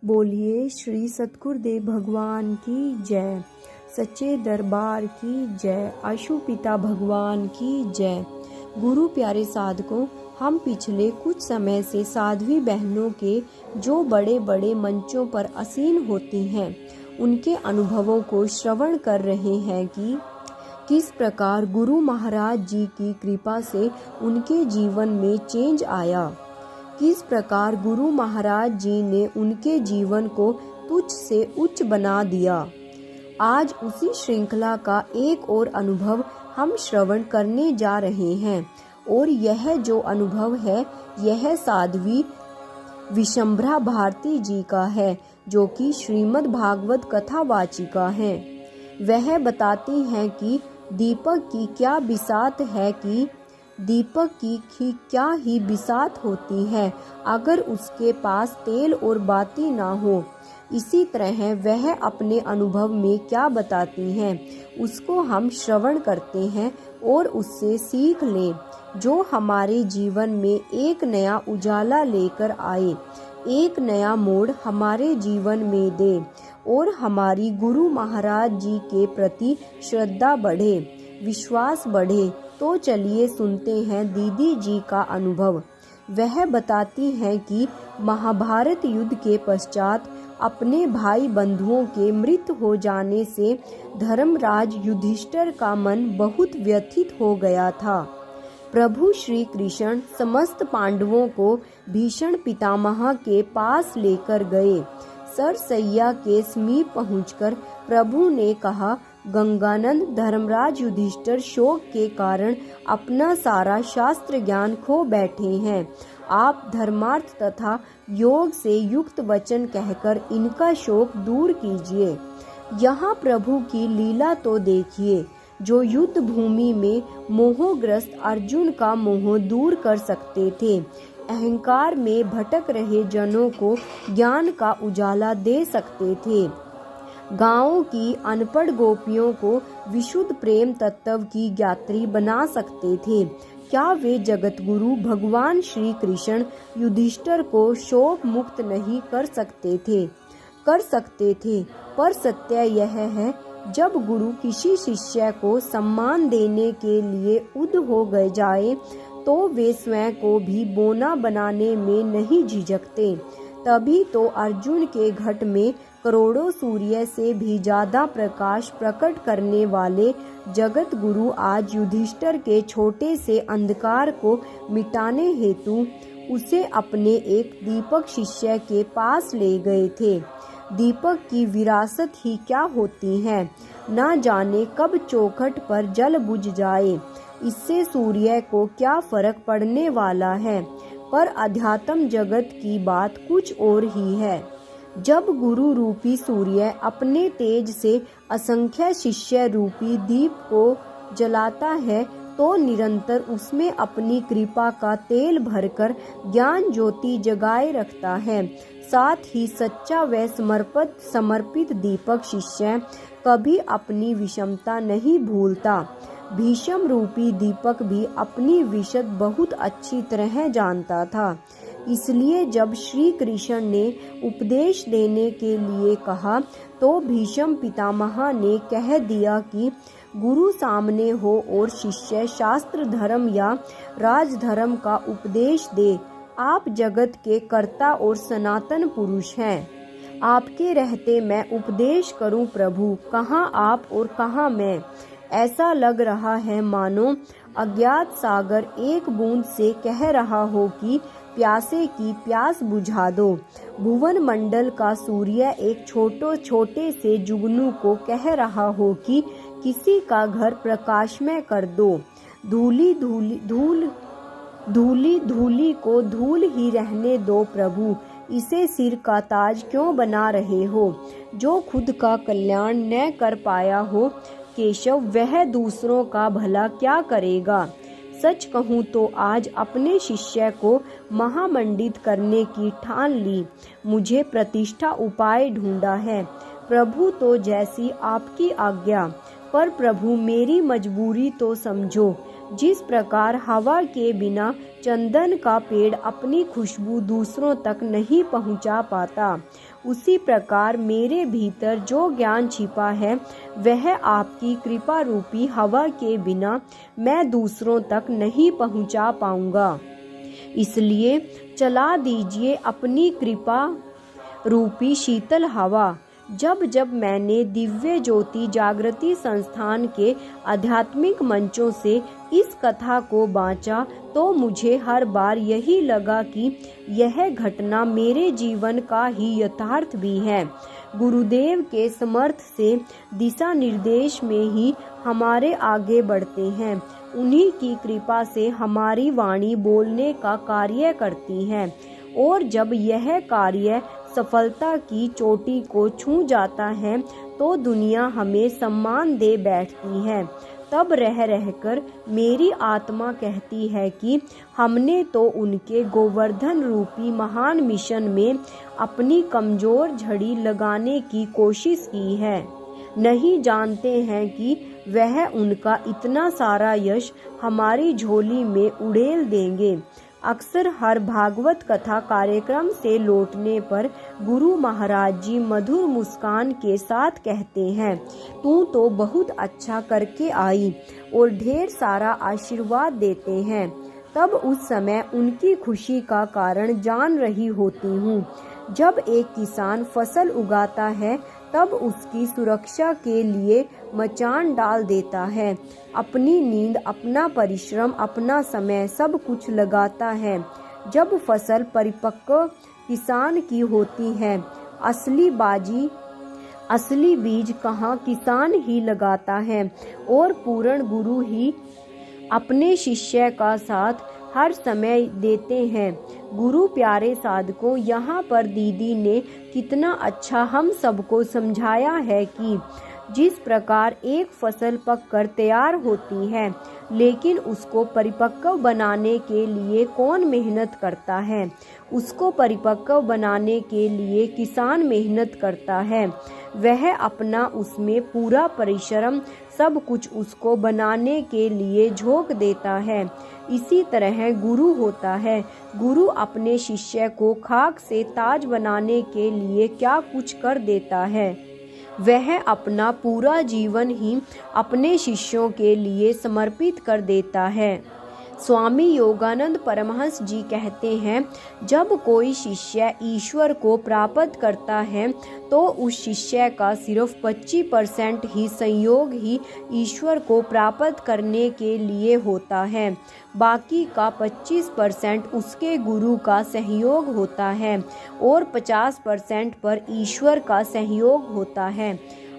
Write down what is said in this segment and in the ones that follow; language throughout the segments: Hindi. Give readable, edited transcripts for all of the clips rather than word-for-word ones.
बोलिए श्री सतगुरुदेव भगवान की जय, सच्चे दरबार की जय, अशुपिता भगवान की जय। गुरु प्यारे साधकों, हम पिछले कुछ समय से साध्वी बहनों के जो बड़े बड़े मंचों पर आसीन होती हैं, उनके अनुभवों को श्रवण कर रहे हैं कि किस प्रकार गुरु महाराज जी की कृपा से उनके जीवन में चेंज आया, किस प्रकार गुरु महाराज जी ने उनके जीवन को तुच्छ से उच्च बना दिया। आज उसी श्रृंखला का एक और अनुभव हम श्रवण करने जा रहे हैं और यह जो अनुभव है यह साध्वी विशंभरा भारती जी का है, जो कि श्रीमद् भागवत कथा वाचिका है। वह बताती हैं कि दीपक की क्या बिसात है कि दीपक की क्या ही बिसात होती है अगर उसके पास तेल और बाती ना हो। इसी तरह वह अपने अनुभव में क्या बताती हैं उसको हम श्रवण करते हैं और उससे सीख लें, जो हमारे जीवन में एक नया उजाला लेकर आए, एक नया मोड़ हमारे जीवन में दे और हमारी गुरु महाराज जी के प्रति श्रद्धा बढ़े, विश्वास बढ़े। तो चलिए सुनते हैं दीदी जी का अनुभव। वह बताती हैं कि महाभारत युद्ध के पश्चात अपने भाई बंधुओं के मृत हो जाने से धर्मराज युधिष्ठिर का मन बहुत व्यथित हो गया था। प्रभु श्री कृष्ण समस्त पांडवों को भीषण पितामह के पास लेकर गए। सरसैया के समीप पहुंचकर प्रभु ने कहा, गंगानंद, धर्मराज युधिष्ठिर शोक के कारण अपना सारा शास्त्र ज्ञान खो बैठे हैं। आप धर्मार्थ तथा योग से युक्त वचन कहकर इनका शोक दूर कीजिए। यहाँ प्रभु की लीला तो देखिए, जो युद्ध भूमि में मोहग्रस्त अर्जुन का मोह दूर कर सकते थे, अहंकार में भटक रहे जनों को ज्ञान का उजाला दे सकते थे, गांवों की अनपढ़ गोपियों को विशुद्ध प्रेम तत्व की ज्ञात्री बना सकते थे। क्या वे जगत गुरु भगवान श्री कृष्ण युधिष्ठिर को शोक मुक्त नहीं कर सकते थे? पर सत्य यह है, जब गुरु किसी शिष्य को सम्मान देने के लिए उद्ध हो गए जाए तो वे स्वयं को भी बोना बनाने में नहीं झिझकते। तभी तो अर्जुन के घट में करोड़ों सूर्य से भी ज्यादा प्रकाश प्रकट करने वाले जगत गुरु आज युधिष्ठिर के छोटे से अंधकार को मिटाने हेतु उसे अपने एक दीपक शिष्य के पास ले गए थे। दीपक की विरासत ही क्या होती है, ना जाने कब चौखट पर जल बुझ जाए, इससे सूर्य को क्या फर्क पड़ने वाला है। पर अध्यात्म जगत की बात कुछ और ही है। जब गुरु रूपी सूर्य अपने तेज से असंख्य शिष्य रूपी दीप को जलाता है तो निरंतर उसमें अपनी कृपा का तेल भरकर ज्ञान ज्योति जगाए रखता है। साथ ही सच्चा व समर्पित दीपक शिष्य कभी अपनी विषमता नहीं भूलता। भीष्म रूपी दीपक भी अपनी विशद बहुत अच्छी तरह जानता था। इसलिए जब श्री कृष्ण ने उपदेश देने के लिए कहा तो भीष्म पितामह ने कह दिया कि गुरु सामने हो और शिष्य शास्त्र धर्म या राजधर्म का उपदेश दे। आप जगत के कर्ता और सनातन पुरुष हैं। आपके रहते मैं उपदेश करूं प्रभु, कहाँ आप और कहाँ मैं। ऐसा लग रहा है मानो अज्ञात सागर एक बूंद से कह रहा हो कि प्यासे की प्यास बुझा दो। भुवन मंडल का सूर्य एक छोटे से जुगनू को कह रहा हो कि किसी का घर प्रकाशमय कर दो। धूली को धूल ही रहने दो प्रभु, इसे सिर का ताज क्यों बना रहे हो। जो खुद का कल्याण न कर पाया हो केशव, वह दूसरों का भला क्या करेगा। सच कहूँ तो आज अपने शिष्य को महामंडित करने की ठान ली। मुझे प्रतिष्ठा उपाय ढूंढा है प्रभु, तो जैसी आपकी आज्ञा। पर प्रभु मेरी मजबूरी तो समझो। जिस प्रकार हवा के बिना चंदन का पेड़ अपनी खुशबू दूसरों तक नहीं पहुंचा पाता, उसी प्रकार मेरे भीतर जो ज्ञान छिपा है वह आपकी कृपा रूपी हवा के बिना मैं दूसरों तक नहीं पहुंचा पाऊंगा। इसलिए चला दीजिए अपनी कृपा रूपी शीतल हवा। जब जब मैंने दिव्य ज्योति जागृति संस्थान के आध्यात्मिक मंचों से इस कथा को बांचा तो मुझे हर बार यही लगा कि यह घटना मेरे जीवन का ही यथार्थ भी है। गुरुदेव के समर्थ से दिशा निर्देश में ही हमारे आगे बढ़ते हैं। उन्हीं की कृपा से हमारी वाणी बोलने का कार्य करती है और जब यह कार्य सफलता की चोटी को छू जाता है तो दुनिया हमें सम्मान दे बैठती है। तब रह रहकर मेरी आत्मा कहती है कि हमने तो उनके गोवर्धन रूपी महान मिशन में अपनी कमजोर झड़ी लगाने की कोशिश की है। नहीं जानते हैं कि वह उनका इतना सारा यश हमारी झोली में उड़ेल देंगे। अक्सर हर भागवत कथा कार्यक्रम से लौटने पर गुरु महाराज जी मधुर मुस्कान के साथ कहते हैं, तू तो बहुत अच्छा करके आई, और ढेर सारा आशीर्वाद देते हैं। तब उस समय उनकी खुशी का कारण जान रही होती हूँ। जब एक किसान फसल उगाता है तब उसकी सुरक्षा के लिए मचान डाल देता है, अपनी नींद, अपना परिश्रम, अपना समय सब कुछ लगाता है। जब फसल परिपक्व किसान की होती है, असली बीज कहाँ किसान ही लगाता है, और पूर्ण गुरु ही अपने शिष्य का साथ हर समय देते हैं। गुरु प्यारे साधकों, यहाँ पर दीदी ने कितना अच्छा हम सबको समझाया है कि जिस प्रकार एक फसल पककर तैयार होती है, लेकिन उसको परिपक्व बनाने के लिए कौन मेहनत करता है? उसको परिपक्व बनाने के लिए किसान मेहनत करता है। वह अपना उसमें पूरा परिश्रम सब कुछ उसको बनाने के लिए झोंक देता है। इसी तरह गुरु होता है। गुरु अपने शिष्य को खाक से ताज बनाने के लिए क्या कुछ कर देता है। वह अपना पूरा जीवन ही अपने शिष्यों के लिए समर्पित कर देता है। स्वामी योगानंद परमहंस जी कहते हैं, जब कोई शिष्य ईश्वर को प्राप्त करता है तो उस शिष्य का सिर्फ 25% ही संयोग ही ईश्वर को प्राप्त करने के लिए होता है। बाकी का 25% उसके गुरु का सहयोग होता है और 50% पर ईश्वर का सहयोग होता है।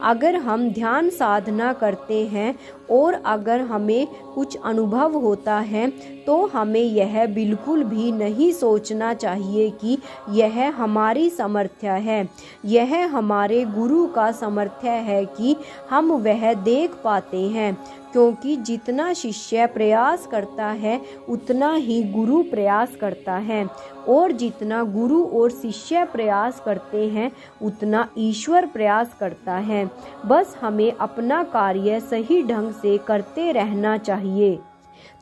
अगर हम ध्यान साधना करते हैं और अगर हमें कुछ अनुभव होता है तो हमें यह बिल्कुल भी नहीं सोचना चाहिए कि यह हमारी सामर्थ्य है। यह हमारे गुरु का सामर्थ्य है कि हम वह देख पाते हैं, क्योंकि जितना शिष्य प्रयास करता है उतना ही गुरु प्रयास करता है, और जितना गुरु और शिष्य प्रयास करते हैं उतना ईश्वर प्रयास करता है। बस हमें अपना कार्य सही ढंग से करते रहना चाहिए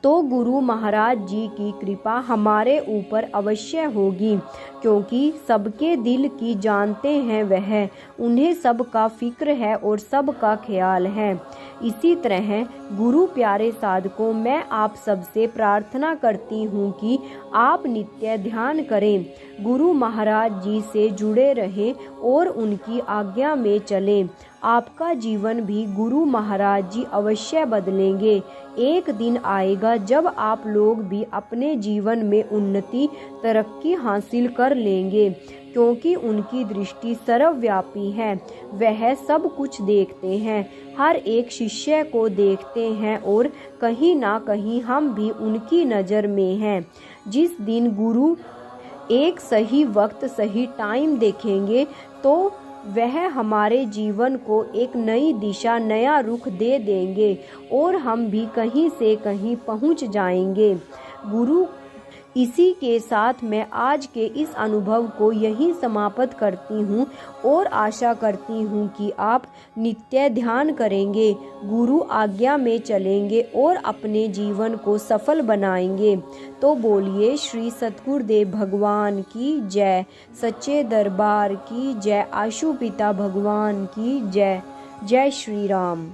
तो गुरु महाराज जी की कृपा हमारे ऊपर अवश्य होगी, क्योंकि सबके दिल की जानते हैं वह, उन्हें सबका फिक्र है और सबका ख्याल है। इसी तरह गुरु प्यारे साधकों, मैं आप सबसे प्रार्थना करती हूँ कि आप नित्य ध्यान करें, गुरु महाराज जी से जुड़े रहें और उनकी आज्ञा में चलें। आपका जीवन भी गुरु महाराज जी अवश्य बदलेंगे। एक दिन आएगा जब आप लोग भी अपने जीवन में उन्नति तरक्की हासिल कर लेंगे, क्योंकि उनकी दृष्टि सर्वव्यापी है। वह सब कुछ देखते हैं, हर एक शिष्य को देखते हैं और कहीं ना कहीं हम भी उनकी नज़र में हैं। जिस दिन गुरु एक सही वक्त सही टाइम देखेंगे तो वह हमारे जीवन को एक नई दिशा नया रुख दे देंगे और हम भी कहीं से कहीं पहुंच जाएंगे। गुरु इसी के साथ मैं आज के इस अनुभव को यहीं समाप्त करती हूँ और आशा करती हूँ कि आप नित्य ध्यान करेंगे, गुरु आज्ञा में चलेंगे और अपने जीवन को सफल बनाएंगे। तो बोलिए श्री सद्गुरुदेव भगवान की जय, सच्चे दरबार की जय, आशु पिता भगवान की जय। जय श्री राम।